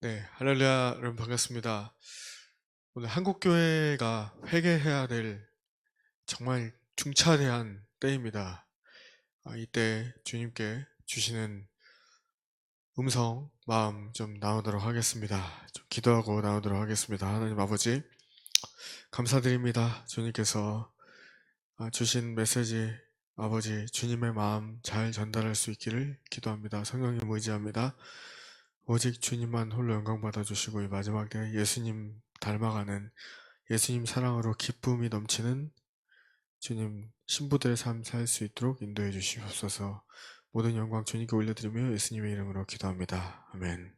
네, 할렐루야, 여러분 반갑습니다. 오늘 한국교회가 회개해야 될 정말 중차대한 때입니다. 이때 주님께 주시는 음성, 마음 좀 나누도록 하겠습니다. 좀 기도하고 나누도록 하겠습니다. 하나님 아버지, 감사드립니다. 주님께서 주신 메시지, 아버지, 주님의 마음 잘 전달할 수 있기를 기도합니다. 성령님 의지합니다. 오직 주님만 홀로 영광 받아주시고 이 마지막 때 예수님 닮아가는 예수님 사랑으로 기쁨이 넘치는 주님 신부들의 삶 살 수 있도록 인도해 주시옵소서. 모든 영광 주님께 올려드리며 예수님의 이름으로 기도합니다. 아멘.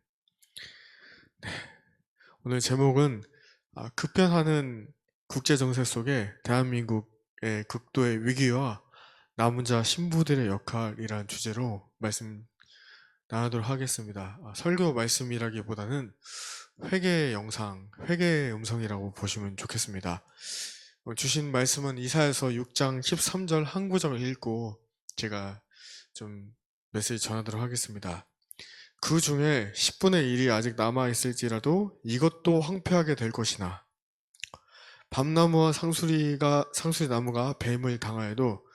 오늘 제목은 급변하는 국제정세 속에 대한민국의 극도의 위기와 남은 자 신부들의 역할이라는 주제로 말씀 나누도록 하겠습니다. 설교 말씀이라기보다는 회개 영상, 회개 음성이라고 보시면 좋겠습니다. 주신 말씀은 이사야서 6장 13절 한 구절을 읽고 제가 좀 메시지 전하도록 하겠습니다. 그 중에 10분의 1이 아직 남아있을지라도 이것도 황폐하게 될 것이나 밤나무와 상수리나무가 뱀을 당하여도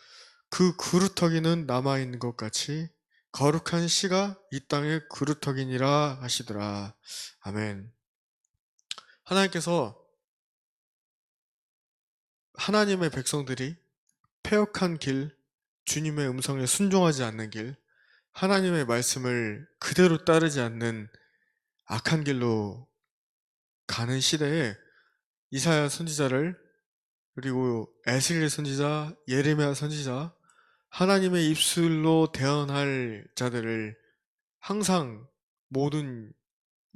그 그루터기는 남아있는 것 같이 거룩한 씨가 이 땅의 그루터기니라 하시더라. 아멘. 하나님께서 하나님의 백성들이 패역한 길, 주님의 음성에 순종하지 않는 길, 하나님의 말씀을 그대로 따르지 않는 악한 길로 가는 시대에 이사야 선지자를 그리고 에스겔 선지자, 예레미야 선지자, 하나님의 입술로 대언할 자들을 항상 모든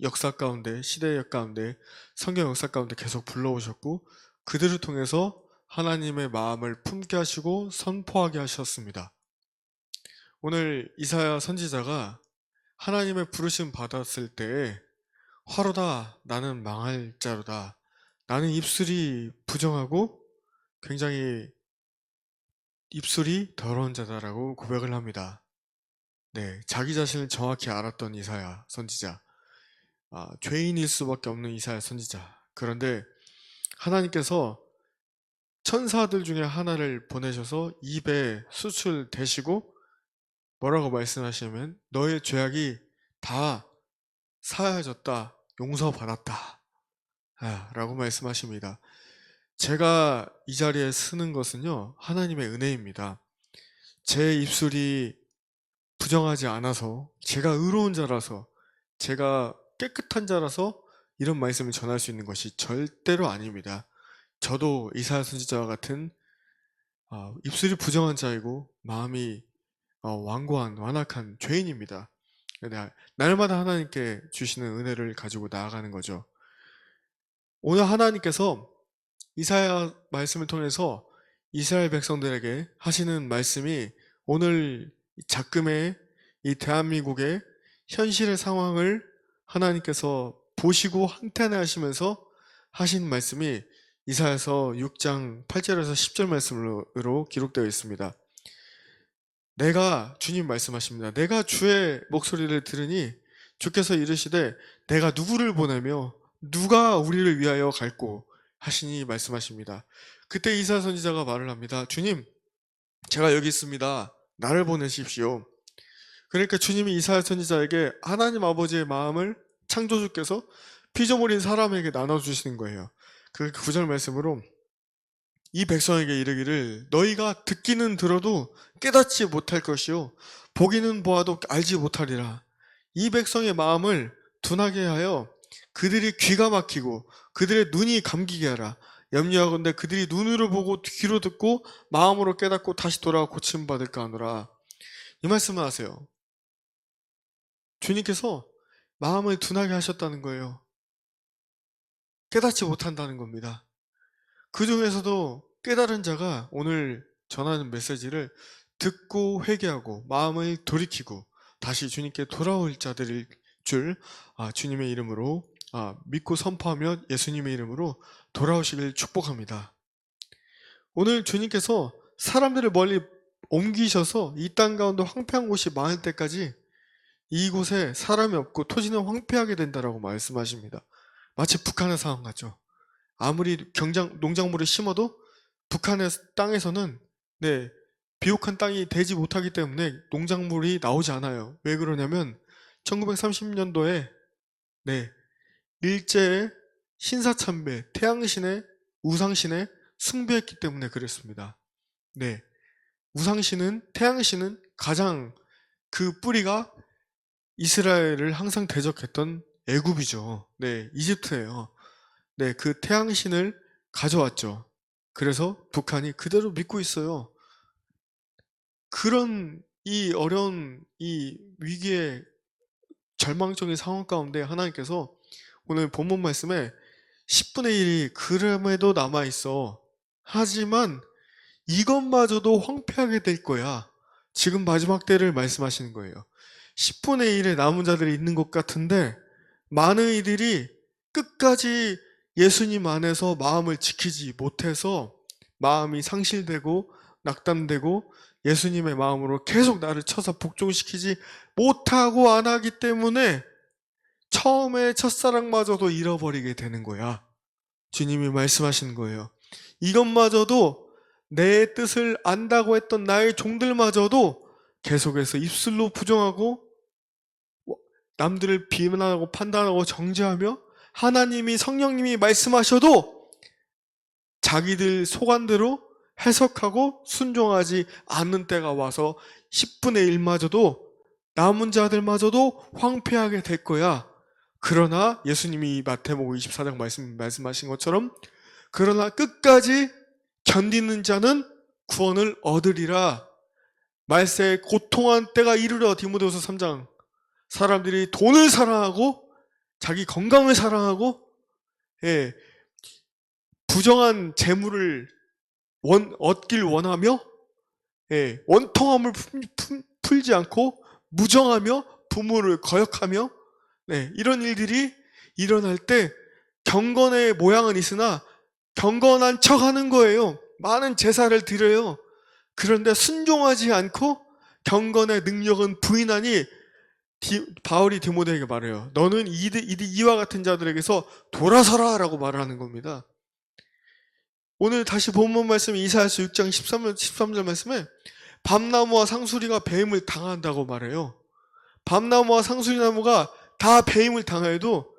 역사 가운데, 시대 가운데, 성경 역사 가운데 계속 불러오셨고 그들을 통해서 하나님의 마음을 품게 하시고 선포하게 하셨습니다. 오늘 이사야 선지자가 하나님의 부르심 받았을 때에 화로다 나는 망할 자로다 나는 입술이 부정하고 굉장히 입술이 더러운 자다라고 고백을 합니다. 네, 자기 자신을 정확히 알았던 이사야 선지자, 죄인일 수밖에 없는 이사야 선지자. 그런데 하나님께서 천사들 중에 하나를 보내셔서 입에 수출 대시고 뭐라고 말씀하시냐면 너의 죄악이 다 사하여졌다, 용서받았다 라고 말씀하십니다. 제가 이 자리에 쓰는 것은요 하나님의 은혜입니다. 제 입술이 부정하지 않아서, 제가 의로운 자라서, 제가 깨끗한 자라서 이런 말씀을 전할 수 있는 것이 절대로 아닙니다. 저도 이사야 선지자와 같은 입술이 부정한 자이고 마음이 완고한 완악한 죄인입니다. 근데 날마다 하나님께 주시는 은혜를 가지고 나아가는 거죠. 오늘 하나님께서 이사야 말씀을 통해서 이스라엘 백성들에게 하시는 말씀이 오늘 작금의 이 대한민국의 현실의 상황을 하나님께서 보시고 한탄해 하시면서 하신 말씀이 이사야서 6장 8절에서 10절 말씀으로 기록되어 있습니다. 주님 말씀하십니다. 내가 주의 목소리를 들으니 주께서 이르시되 내가 누구를 보내며 누가 우리를 위하여 갈꼬 하시니 말씀하십니다. 그때 이사야 선지자가 말을 합니다. 주님, 제가 여기 있습니다. 나를 보내십시오. 그러니까 주님이 이사야 선지자에게 하나님 아버지의 마음을 창조주께서 피조물인 사람에게 나눠주시는 거예요. 그 구절 말씀으로 이 백성에게 이르기를 너희가 듣기는 들어도 깨닫지 못할 것이요 보기는 보아도 알지 못하리라. 이 백성의 마음을 둔하게 하여 그들이 귀가 막히고 그들의 눈이 감기게 하라. 염려하건대 그들이 눈으로 보고 귀로 듣고 마음으로 깨닫고 다시 돌아와 고침받을까 하노라. 이 말씀을 하세요. 주님께서 마음을 둔하게 하셨다는 거예요. 깨닫지 못한다는 겁니다. 그 중에서도 깨달은 자가 오늘 전하는 메시지를 듣고 회개하고 마음을 돌이키고 다시 주님께 돌아올 자들일 줄 주님의 이름으로 믿고 선포하며 예수님의 이름으로 돌아오시길 축복합니다. 오늘 주님께서 사람들을 멀리 옮기셔서 이 땅 가운데 황폐한 곳이 많을 때까지 이곳에 사람이 없고 토지는 황폐하게 된다라고 말씀하십니다. 마치 북한의 상황 같죠. 아무리 농작물을 심어도 북한의 땅에서는 네, 비옥한 땅이 되지 못하기 때문에 농작물이 나오지 않아요. 왜 그러냐면 1930년도에 네, 일제의 신사참배, 태양신의 우상신에 숭배했기 때문에 그랬습니다. 네, 우상신은 태양신은 가장 그 뿌리가 이스라엘을 항상 대적했던 애굽이죠. 네, 이집트예요. 네, 그 태양신을 가져왔죠. 그래서 북한이 그대로 믿고 있어요. 그런 이 어려운 이 위기의 절망적인 상황 가운데 하나님께서 오늘 본문 말씀에 10분의 1이 그럼에도 남아있어. 하지만 이것마저도 황폐하게 될 거야. 지금 마지막 때를 말씀하시는 거예요. 10분의 1의 남은 자들이 있는 것 같은데 많은 이들이 끝까지 예수님 안에서 마음을 지키지 못해서 마음이 상실되고 낙담되고 예수님의 마음으로 계속 나를 쳐서 복종시키지 못하고 안 하기 때문에 처음에 첫사랑마저도 잃어버리게 되는 거야. 주님이 말씀하시는 거예요. 이것마저도 내 뜻을 안다고 했던 나의 종들마저도 계속해서 입술로 부정하고 남들을 비난하고 판단하고 정죄하며 하나님이 성령님이 말씀하셔도 자기들 소관대로 해석하고 순종하지 않는 때가 와서 10분의 1마저도 남은 자들마저도 황폐하게 될 거야. 그러나 예수님이 마태복음 24장 말씀하신 것처럼 그러나 끝까지 견디는 자는 구원을 얻으리라. 말세에 고통한 때가 이르러 디모데후서 3장 사람들이 돈을 사랑하고 자기 건강을 사랑하고 예, 부정한 재물을 얻길 원하며 예, 원통함을 풀지 않고 무정하며 부모를 거역하며 네, 이런 일들이 일어날 때 경건의 모양은 있으나 경건한 척 하는 거예요. 많은 제사를 드려요. 그런데 순종하지 않고 경건의 능력은 부인하니 바울이 디모데에게 말해요. 너는 이와 같은 자들에게서 돌아서라 라고 말하는 겁니다. 오늘 다시 본문 말씀 이사야서 6장 13절 말씀에 밤나무와 상수리가 배임을 당한다고 말해요. 밤나무와 상수리나무가 다 배임을 당해도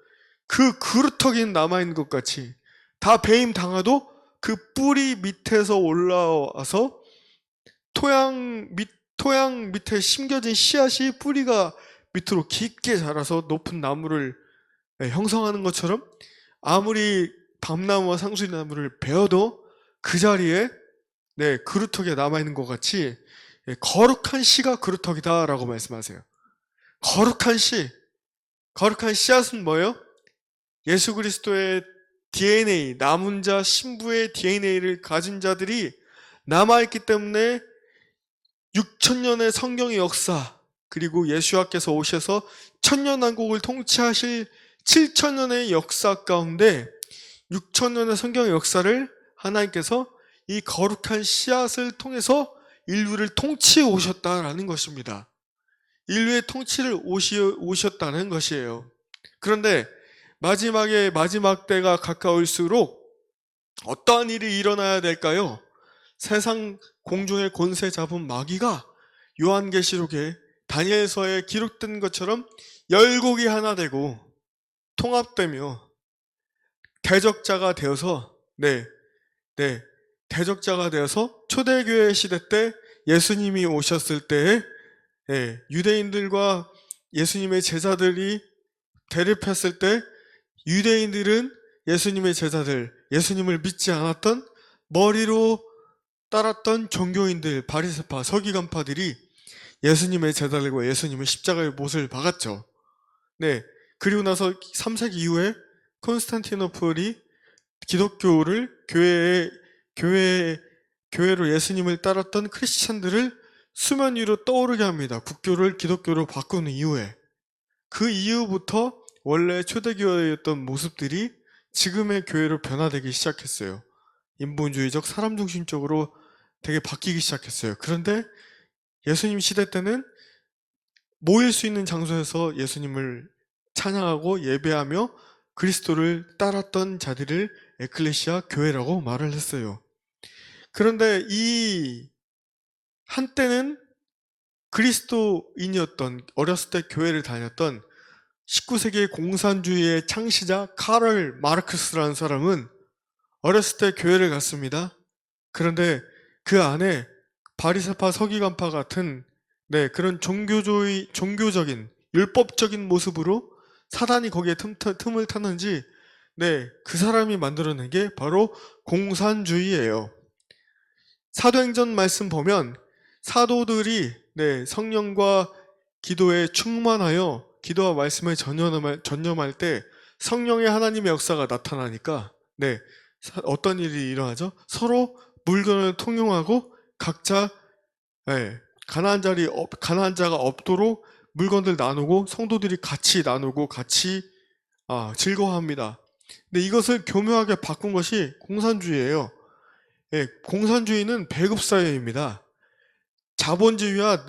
그 그루터기는 남아있는 것 같이 다 배임 당해도 그 뿌리 밑에서 올라와서 토양 밑에 심겨진 씨앗이 뿌리가 밑으로 깊게 자라서 높은 나무를 형성하는 것처럼 아무리 밤나무와 상수리나무를 베어도 그 자리에 그루터기가 남아있는 것 같이 거룩한 씨가 그루터기다라고 말씀하세요. 거룩한 씨앗은 뭐예요? 예수 그리스도의 DNA, 남은 자 신부의 DNA를 가진 자들이 남아있기 때문에 6천년의 성경의 역사 그리고 예수와께서 오셔서 천년왕국을 통치하실 7천년의 역사 가운데 6천년의 성경의 역사를 하나님께서 이 거룩한 씨앗을 통해서 인류를 통치해 오셨다라는 것입니다. 인류의 통치를 오셨다는 것이에요. 그런데 마지막 때가 가까울수록 어떠한 일이 일어나야 될까요? 세상 공중의 권세 잡은 마귀가 요한계시록에 다니엘서에 기록된 것처럼 열국이 하나 되고 통합되며 대적자가 되어서 대적자가 되어서 초대교회 시대 때 예수님이 오셨을 때에 유대인들과 예수님의 제자들이 대립했을 때 유대인들은 예수님의 제자들, 예수님을 믿지 않았던 머리로 따랐던 종교인들, 바리새파, 서기관파들이 예수님의 제자들과 예수님의 십자가의 못을 박았죠. 그리고 나서 3세기 이후에 콘스탄티노플이 기독교를 교회로 예수님을 따랐던 크리스찬들을 수면 위로 떠오르게 합니다. 국교를 기독교로 바꾸는 이후에. 그 이후부터 원래 초대교회였던 모습들이 지금의 교회로 변화되기 시작했어요. 인본주의적 사람 중심적으로 되게 바뀌기 시작했어요. 그런데 예수님 시대 때는 모일 수 있는 장소에서 예수님을 찬양하고 예배하며 그리스도를 따랐던 자들을 에클레시아 교회라고 말을 했어요. 그런데 이 한때는 그리스도인이었던, 어렸을 때 교회를 다녔던 19세기의 공산주의의 창시자 카를 마르크스라는 사람은 어렸을 때 교회를 갔습니다. 그런데 그 안에 바리새파 서기관파 같은 그런 종교적인 율법적인 모습으로 사단이 거기에 틈을 탔는지 그 사람이 만들어낸 게 바로 공산주의예요. 사도행전 말씀 보면 사도들이 성령과 기도에 충만하여 기도와 말씀에 전념할 때 성령의 하나님의 역사가 나타나니까 어떤 일이 일어나죠? 서로 물건을 통용하고 각자 가난한 자가 없도록 물건들 나누고 성도들이 같이 나누고 같이 즐거워합니다. 근데 이것을 교묘하게 바꾼 것이 공산주의예요. 공산주의는 배급사회입니다. 자본주의와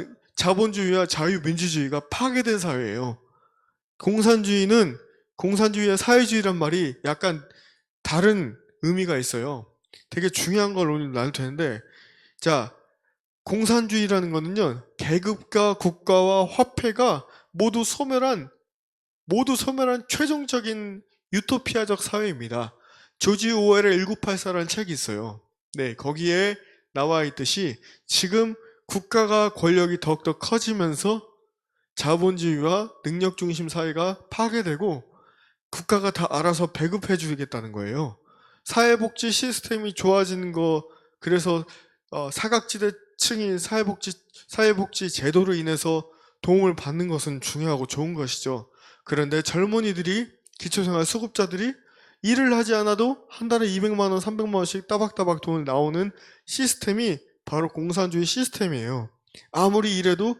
자유민주주의가 파괴된 사회예요. 공산주의와 사회주의란 말이 약간 다른 의미가 있어요. 되게 중요한 걸 오늘 나눌 텐데, 자, 공산주의라는 거는요, 계급과 국가와 화폐가 모두 소멸한 최종적인 유토피아적 사회입니다. 조지 오웰의 1984라는 책이 있어요. 거기에 나와 있듯이 지금 국가가 권력이 더욱더 커지면서 자본주의와 능력 중심 사회가 파괴되고 국가가 다 알아서 배급해 주겠다는 거예요. 사회복지 시스템이 좋아지는 거, 그래서 사각지대층이 사회복지 제도로 인해서 도움을 받는 것은 중요하고 좋은 것이죠. 그런데 젊은이들이, 기초생활 수급자들이 일을 하지 않아도 한 달에 200만 원, 300만 원씩 따박따박 돈을 나오는 시스템이 바로 공산주의 시스템이에요. 아무리 일해도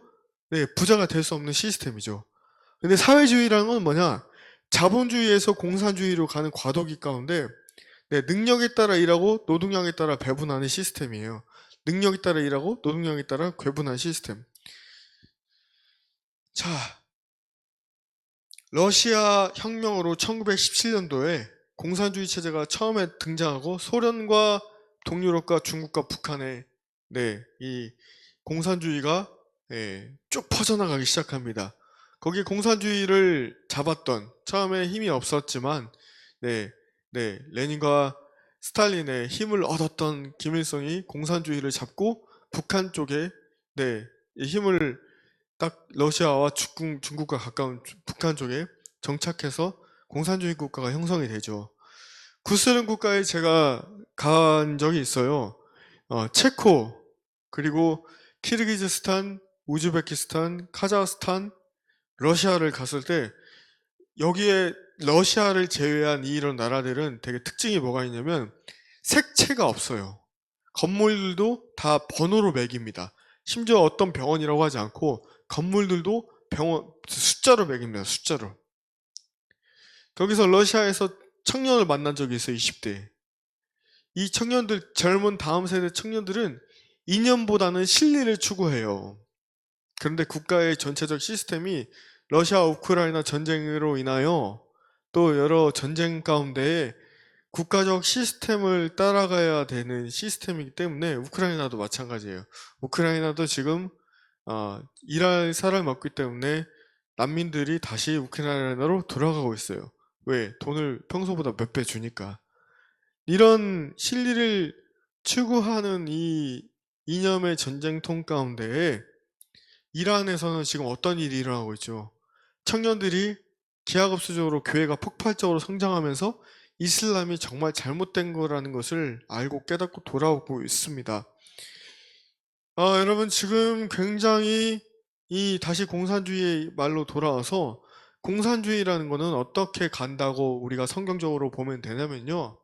부자가 될 수 없는 시스템이죠. 근데 사회주의라는 건 뭐냐? 자본주의에서 공산주의로 가는 과도기 가운데 능력에 따라 일하고 노동량에 따라 배분하는 시스템이에요. 능력에 따라 일하고 노동량에 따라 배분하는 시스템. 자, 러시아 혁명으로 1917년도에 공산주의 체제가 처음에 등장하고 소련과 동유럽과 중국과 북한에 이 공산주의가 쭉 퍼져나가기 시작합니다. 거기 공산주의를 잡았던, 처음에 힘이 없었지만 레닌과 스탈린의 힘을 얻었던 김일성이 공산주의를 잡고 북한 쪽에 이 힘을 딱 러시아와 중국과 가까운 북한 쪽에 정착해서 공산주의 국가가 형성이 되죠. 구소련 국가에 제가 간 적이 있어요. 체코, 그리고 키르기즈스탄, 우즈베키스탄, 카자흐스탄, 러시아를 갔을 때 여기에 러시아를 제외한 이런 나라들은 되게 특징이 뭐가 있냐면 색채가 없어요. 건물들도 다 번호로 매깁니다. 심지어 어떤 병원이라고 하지 않고 건물들도 숫자로 매깁니다. 숫자로. 거기서 러시아에서 청년을 만난 적이 있어요. 20대. 이 청년들, 젊은 다음 세대 청년들은 이념보다는 실리를 추구해요. 그런데 국가의 전체적 시스템이 러시아 우크라이나 전쟁으로 인하여 또 여러 전쟁 가운데 국가적 시스템을 따라가야 되는 시스템이기 때문에 우크라이나도 마찬가지예요. 우크라이나도 지금 일할 사람이 없기 때문에 난민들이 다시 우크라이나로 돌아가고 있어요. 왜? 돈을 평소보다 몇 배 주니까. 이런 실리를 추구하는 이 이념의 전쟁통 가운데 이란에서는 지금 어떤 일이 일어나고 있죠? 청년들이 기하급수적으로 교회가 폭발적으로 성장하면서 이슬람이 정말 잘못된 거라는 것을 알고 깨닫고 돌아오고 있습니다. 여러분, 지금 굉장히 다시 공산주의 말로 돌아와서 공산주의라는 거는 어떻게 간다고 우리가 성경적으로 보면 되냐면요.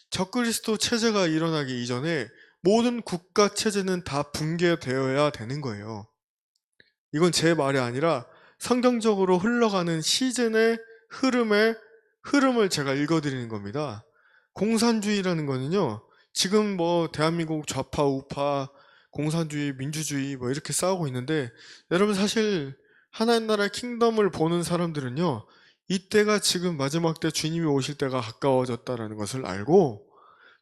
적그리스도 체제가 일어나기 이전에 모든 국가 체제는 다 붕괴되어야 되는 거예요. 이건 제 말이 아니라 성경적으로 흘러가는 시즌의 흐름을 제가 읽어드리는 겁니다. 공산주의라는 거는요, 지금 뭐 대한민국 좌파, 우파, 공산주의, 민주주의 뭐 이렇게 싸우고 있는데, 여러분 사실 하나님 나라의 킹덤을 보는 사람들은요, 이때가 지금 마지막 때 주님이 오실 때가 가까워졌다라는 것을 알고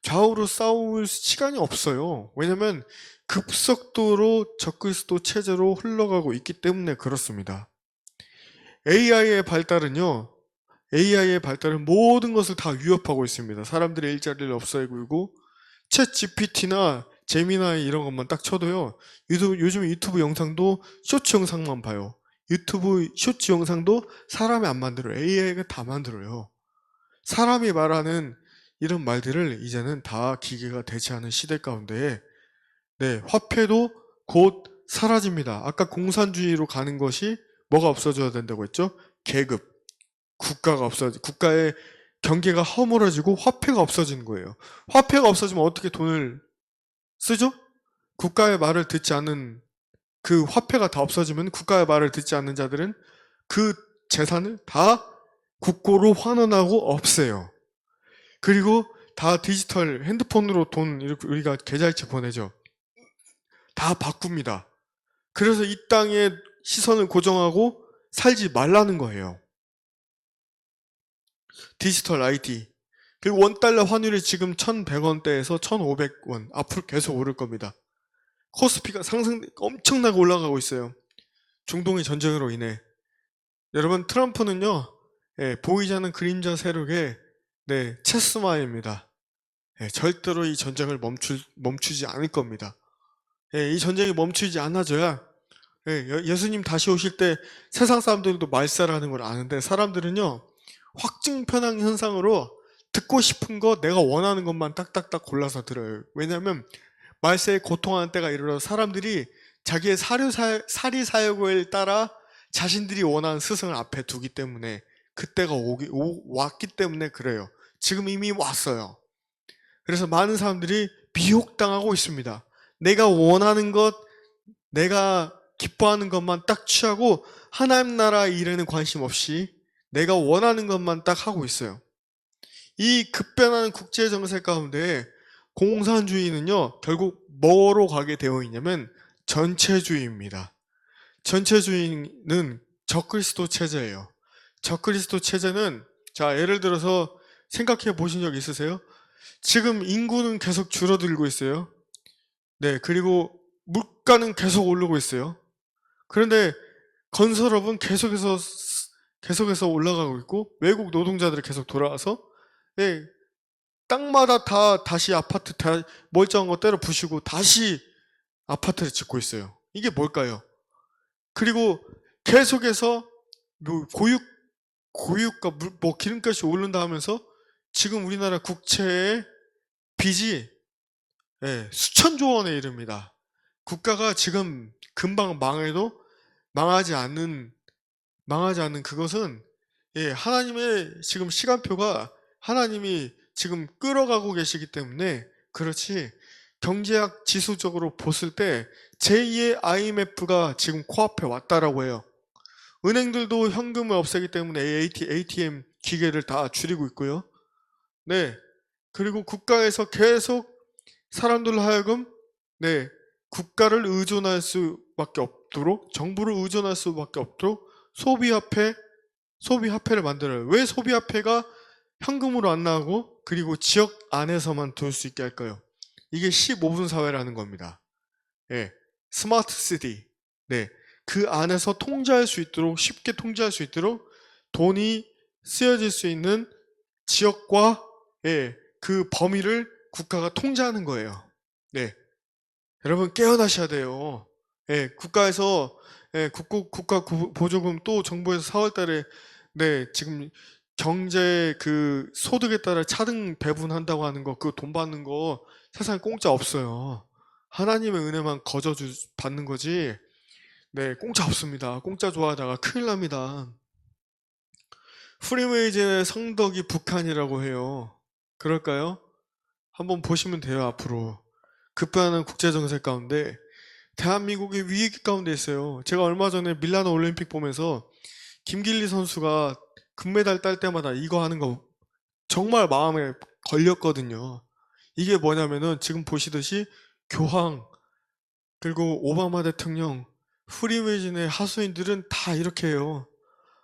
좌우로 싸울 시간이 없어요. 왜냐면 급속도로 적그리스도 체제로 흘러가고 있기 때문에 그렇습니다. AI의 발달은 모든 것을 다 위협하고 있습니다. 사람들의 일자리를 없애고 챗 GPT나 제미나이 이런 것만 딱 쳐도요. 요즘 유튜브 영상도 쇼츠 영상만 봐요. 유튜브 쇼츠 영상도 사람이 안 만들어요. AI가 다 만들어요. 사람이 말하는 이런 말들을 이제는 다 기계가 대체하는 시대 가운데 화폐도 곧 사라집니다. 아까 공산주의로 가는 것이 뭐가 없어져야 된다고 했죠? 계급, 국가의 경계가 허물어지고 화폐가 없어지는 거예요. 화폐가 없어지면 어떻게 돈을 쓰죠? 국가의 말을 듣지 않는 그 화폐가 다 없어지면 국가의 말을 듣지 않는 자들은 그 재산을 다 국고로 환원하고 없애요. 그리고 다 디지털 핸드폰으로 돈 우리가 계좌이체 보내죠. 다 바꿉니다. 그래서 이 땅에 시선을 고정하고 살지 말라는 거예요. 디지털 IT. 그리고 원달러 환율이 지금 1,100원대에서 1,500원. 앞으로 계속 오를 겁니다. 코스피가 엄청나게 올라가고 있어요. 중동의 전쟁으로 인해. 여러분, 트럼프는요, 보이지 않는 그림자 세력의 체스마입니다. 절대로 이 전쟁을 멈추지 않을 겁니다. 이 전쟁이 멈추지 않아져야 예수님 다시 오실 때 세상 사람들도 말살하는 걸 아는데 사람들은요, 확증편향 현상으로 듣고 싶은 거 내가 원하는 것만 딱딱딱 골라서 들어요. 왜냐하면 말세에 고통하는 때가 이르러 사람들이 자기의 사리 사욕을 따라 자신들이 원하는 스승을 앞에 두기 때문에 그때가 왔기 때문에 그래요. 지금 이미 왔어요. 그래서 많은 사람들이 미혹당하고 있습니다. 내가 원하는 것, 내가 기뻐하는 것만 딱 취하고 하나님 나라 일에는 관심 없이 내가 원하는 것만 딱 하고 있어요. 이 급변하는 국제 정세 가운데 공산주의는요, 결국 뭐로 가게 되어 있냐면 전체주의입니다. 전체주의는 적그리스도 체제예요. 적그리스도 체제는, 자, 예를 들어서 생각해 보신 적 있으세요? 지금 인구는 계속 줄어들고 있어요. 그리고 물가는 계속 오르고 있어요. 그런데 건설업은 계속해서 올라가고 있고 외국 노동자들이 계속 돌아와서 땅마다 다시 아파트 멀쩡한 거 때려 부시고 다시 아파트를 짓고 있어요. 이게 뭘까요? 그리고 계속해서 고유가 기름값이 오른다 하면서 지금 우리나라 국채의 빚이 수천조 원에 이릅니다. 국가가 지금 금방 망하지 않는 그것은 하나님의 지금 시간표가 하나님이 지금 끌어가고 계시기 때문에 그렇지, 경제학 지수적으로 봤을 때 제2의 IMF가 지금 코앞에 왔다라고 해요. 은행들도 현금을 없애기 때문에 ATM 기계를 다 줄이고 있고요. 그리고 국가에서 계속 사람들로 하여금 국가를 의존할 수밖에 없도록, 정부를 의존할 수밖에 없도록 소비화폐를 만들어요. 왜 소비화폐가 현금으로 안 나오고 그리고 지역 안에서만 둘 수 있게 할까요? 이게 15분 사회라는 겁니다. 스마트 시티. 그 안에서 통제할 수 있도록, 쉽게 통제할 수 있도록 돈이 쓰여질 수 있는 지역과 그 범위를 국가가 통제하는 거예요. 여러분 깨어나셔야 돼요. 국가에서 국가 보조금 또 정부에서 4월 달에 지금 경제 그 소득에 따라 차등 배분한다고 하는 거, 그 돈 받는 거 세상에 공짜 없어요. 하나님의 은혜만 받는 거지. 공짜 없습니다. 공짜 좋아하다가 큰일 납니다. 프리메이슨의 성덕이 북한이라고 해요. 그럴까요? 한번 보시면 돼요. 앞으로 급변하는 국제정세 가운데 대한민국이 위기 가운데 있어요. 제가 얼마 전에 밀라노 올림픽 보면서 김길리 선수가 금메달 딸 때마다 이거 하는 거 정말 마음에 걸렸거든요. 이게 뭐냐면은 지금 보시듯이 교황, 그리고 오바마 대통령, 프리메이즌의 하수인들은 다 이렇게 해요.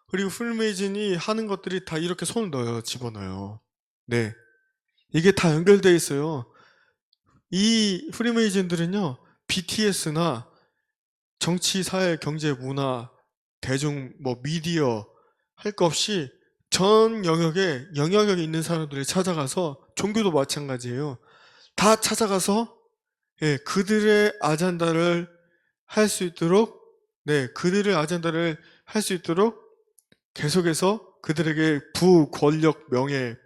그리고 프리메이즌이 하는 것들이 다 이렇게 손을 넣어요. 집어넣어요. 네. 이게 다 연결되어 있어요. 이 프리메이즌들은요, BTS나 정치, 사회, 경제, 문화, 대중, 뭐 미디어 할 거 없이 전 영역에 영향력이 있는 사람들이 찾아가서, 종교도 마찬가지예요. 다 찾아가서 그들의 아젠다를 할 수 있도록, 그들의 아젠다를 할 수 있도록 계속해서 그들에게 부권력, 명예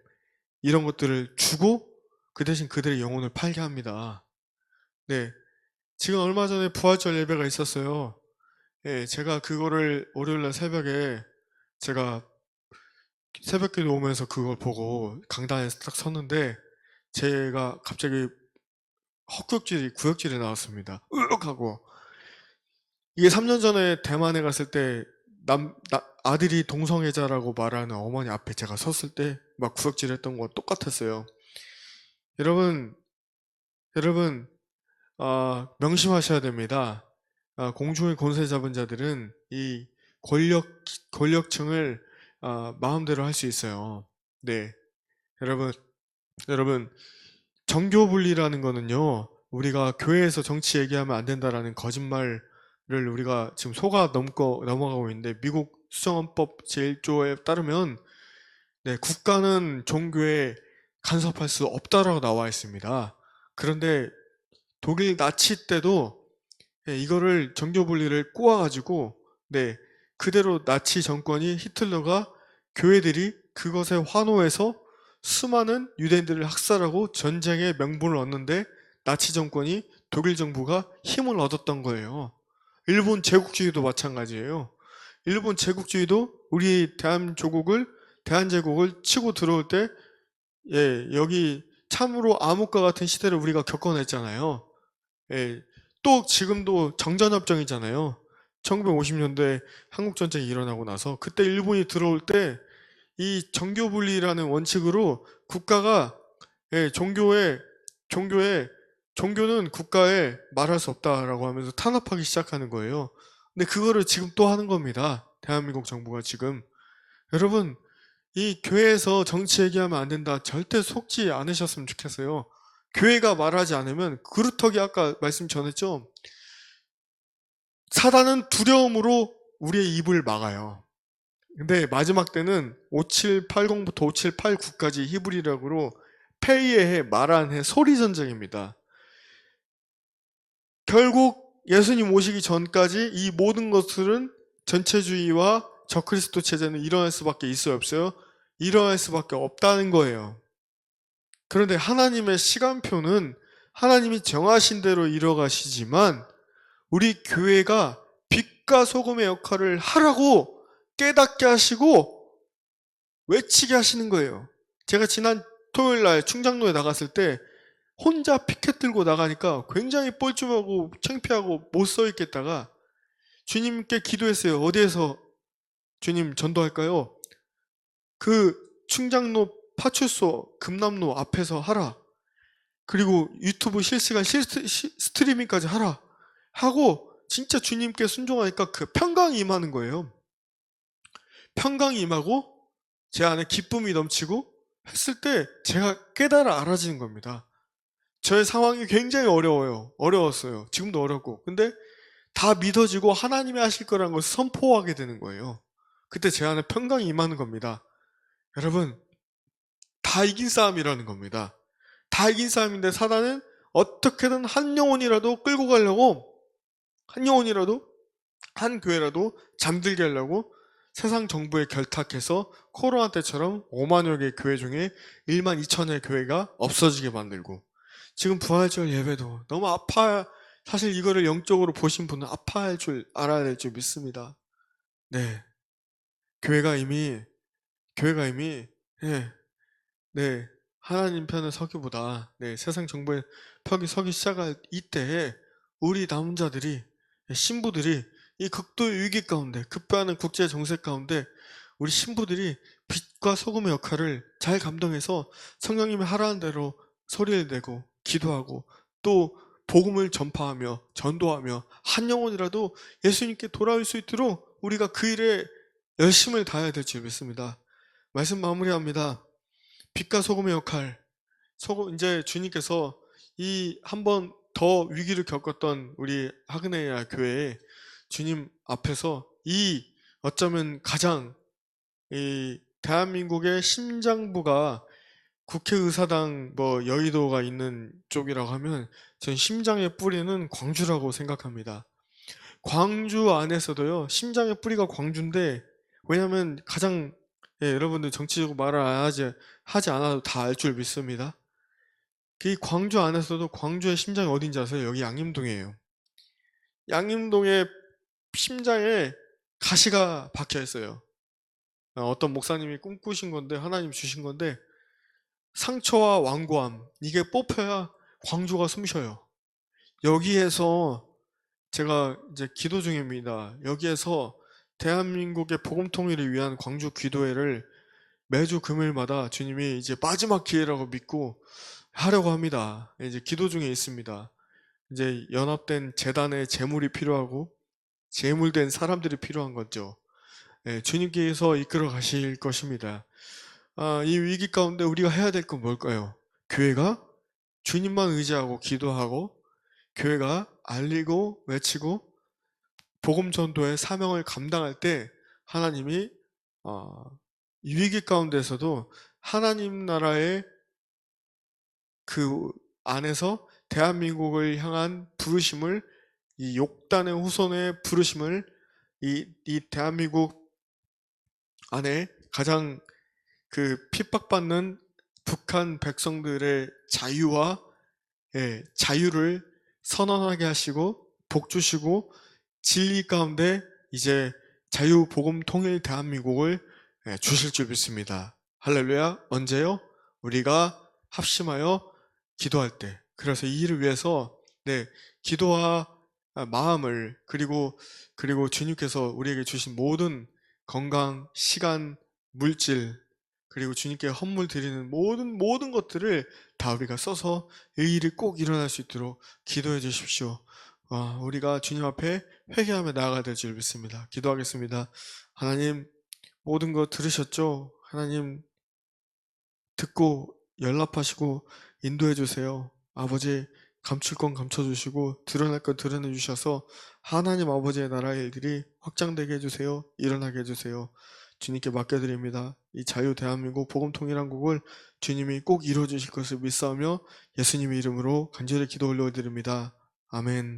이런 것들을 주고 그 대신 그들의 영혼을 팔게 합니다. 네, 지금 얼마 전에 부활절 예배가 있었어요. 제가 그거를 월요일날 새벽에 제가 새벽기도 오면서 그걸 보고 강단에서 딱 섰는데 제가 갑자기 구역질이 나왔습니다. 으윽 하고. 이게 3년 전에 대만에 갔을 때 아들이 동성애자라고 말하는 어머니 앞에 제가 섰을 때 막 구역질했던 거 똑같았어요. 여러분, 명심하셔야 됩니다. 공중의 권세 잡은 자들은 이 권력층을 마음대로 할 수 있어요. 네, 여러분, 여러분, 정교 분리라는 거는요, 우리가 교회에서 정치 얘기하면 안 된다라는 거짓말을 우리가 지금 속아 넘어가고 있는데, 미국 수정헌법 제1조에 따르면 국가는 종교에 간섭할 수 없다라고 나와 있습니다. 그런데 독일 나치 때도 이거를 정교 분리를 꼬아가지고 그대로 나치 정권이, 히틀러가 교회들이 그것에 환호해서 수많은 유대인들을 학살하고 전쟁의 명분을 얻는데 나치 정권이, 독일 정부가 힘을 얻었던 거예요. 일본 제국주의도 마찬가지예요. 일본 제국주의도 우리 대한제국을 치고 들어올 때 여기 참으로 암흑과 같은 시대를 우리가 겪어냈잖아요. 또 지금도 정전협정이잖아요. 1950년대 한국전쟁이 일어나고 나서 그때 일본이 들어올 때 이 정교분리라는 원칙으로 국가가 종교는 국가에 말할 수 없다라고 하면서 탄압하기 시작하는 거예요. 근데 그거를 지금 또 하는 겁니다. 대한민국 정부가 지금. 여러분, 이 교회에서 정치 얘기하면 안 된다. 절대 속지 않으셨으면 좋겠어요. 교회가 말하지 않으면 그루터기, 아까 말씀 전했죠. 사단은 두려움으로 우리의 입을 막아요. 근데 마지막 때는 5780부터 5789까지 히브리락으로 페이의 해, 말한 해, 소리 전쟁입니다. 결국 예수님 오시기 전까지 이 모든 것들은 전체주의와 저그리스도 체제는 일어날 수밖에 있어요, 없어요? 일어날 수밖에 없다는 거예요. 그런데 하나님의 시간표는 하나님이 정하신 대로 이뤄가시지만 우리 교회가 빛과 소금의 역할을 하라고 깨닫게 하시고 외치게 하시는 거예요. 제가 지난 토요일날 충장로에 나갔을 때 혼자 피켓 들고 나가니까 굉장히 뻘쭘하고 창피하고 못 서 있겠다가 주님께 기도했어요. 어디에서 주님 전도할까요? 그 충장로 파출소 금남로 앞에서 하라. 그리고 유튜브 실시간 스트리밍까지 하라 하고 진짜 주님께 순종하니까 그 평강이 임하는 거예요. 평강이 임하고 제 안에 기쁨이 넘치고 했을 때 제가 깨달아 알아지는 겁니다. 저의 상황이 굉장히 어려웠어요. 지금도 어렵고. 근데 다 믿어지고 하나님이 하실 거라는 걸 선포하게 되는 거예요. 그때 제 안에 평강이 임하는 겁니다. 여러분, 다 이긴 싸움이라는 겁니다. 다 이긴 싸움인데 사단은 어떻게든 한 영혼이라도 끌고 가려고, 한 영혼이라도, 한 교회라도 잠들게 하려고 세상 정부에 결탁해서 코로나 때처럼 5만여 개의 교회 중에 1만 2천의 교회가 없어지게 만들고, 지금 부활절 예배도 너무 사실 이거를 영적으로 보신 분은 아파할 줄 알아야 될 줄 믿습니다. 교회가 이미 하나님 편에 서기보다 세상 정부의 편에 서기 시작할 이때에 우리 남은 자들이, 신부들이 이 극도의 위기 가운데, 급변하는 국제 정세 가운데 우리 신부들이 빛과 소금의 역할을 잘 감당해서 성령님이 하라는 대로 소리를 내고 기도하고 또 복음을 전파하며 전도하며 한 영혼이라도 예수님께 돌아올 수 있도록 우리가 그 일에 열심을 다해야 될 줄 믿습니다. 말씀 마무리합니다. 빛과 소금의 역할. 이제 주님께서 이 한 번 더 위기를 겪었던 우리 하그네야 교회에 주님 앞에서 이 어쩌면 가장 이 대한민국의 심장부가 국회의사당 뭐 여의도가 있는 쪽이라고 하면 전 심장의 뿌리는 광주라고 생각합니다. 광주 안에서도요, 심장의 뿌리가 광주인데, 왜냐면 가장, 여러분들 정치적으로 말을 하지 않아도 다 알 줄 믿습니다. 그 광주 안에서도 광주의 심장이 어딘지 아세요? 여기 양림동이에요. 양림동의 심장에 가시가 박혀 있어요. 어떤 목사님이 꿈꾸신 건데, 하나님 주신 건데, 상처와 완고함, 이게 뽑혀야 광주가 숨쉬어요. 여기에서 제가 이제 기도 중입니다. 여기에서 대한민국의 복음 통일을 위한 광주 기도회를 매주 금요일마다 주님이 이제 마지막 기회라고 믿고 하려고 합니다. 이제 기도 중에 있습니다. 이제 연합된 재단의 재물이 필요하고 재물된 사람들이 필요한 거죠. 주님께서 이끌어 가실 것입니다. 이 위기 가운데 우리가 해야 될 건 뭘까요? 교회가 주님만 의지하고 기도하고 교회가 알리고 외치고 복음 전도의 사명을 감당할 때 하나님이 이 위기 가운데서도 하나님 나라의 그 안에서 대한민국을 향한 부르심을 이 욕단의 후손의 부르심을 이 대한민국 안에 가장 그 핍박받는 북한 백성들의 자유와 자유를 선언하게 하시고 복 주시고 진리 가운데 이제 자유 복음 통일 대한민국을 주실 줄 믿습니다. 할렐루야. 언제요? 우리가 합심하여 기도할 때. 그래서 이 일을 위해서 기도와 마음을 그리고 주님께서 우리에게 주신 모든 건강, 시간, 물질 그리고 주님께 헌물 드리는 모든 것들을 다 우리가 써서 이 일이 꼭 일어날 수 있도록 기도해 주십시오. 우리가 주님 앞에 회개하며 나아가야 될 줄 믿습니다. 기도하겠습니다. 하나님, 모든 것 들으셨죠? 하나님, 듣고 연락하시고 인도해 주세요. 아버지, 감출 건 감춰주시고 드러날 건 드러내 주셔서 하나님 아버지의 나라의 일들이 확장되게 해주세요. 일어나게 해주세요. 주님께 맡겨드립니다. 이 자유 대한민국 복음 통일한국을 주님이 꼭 이루어 주실 것을 믿사오며 예수님의 이름으로 간절히 기도 올려드립니다. 아멘.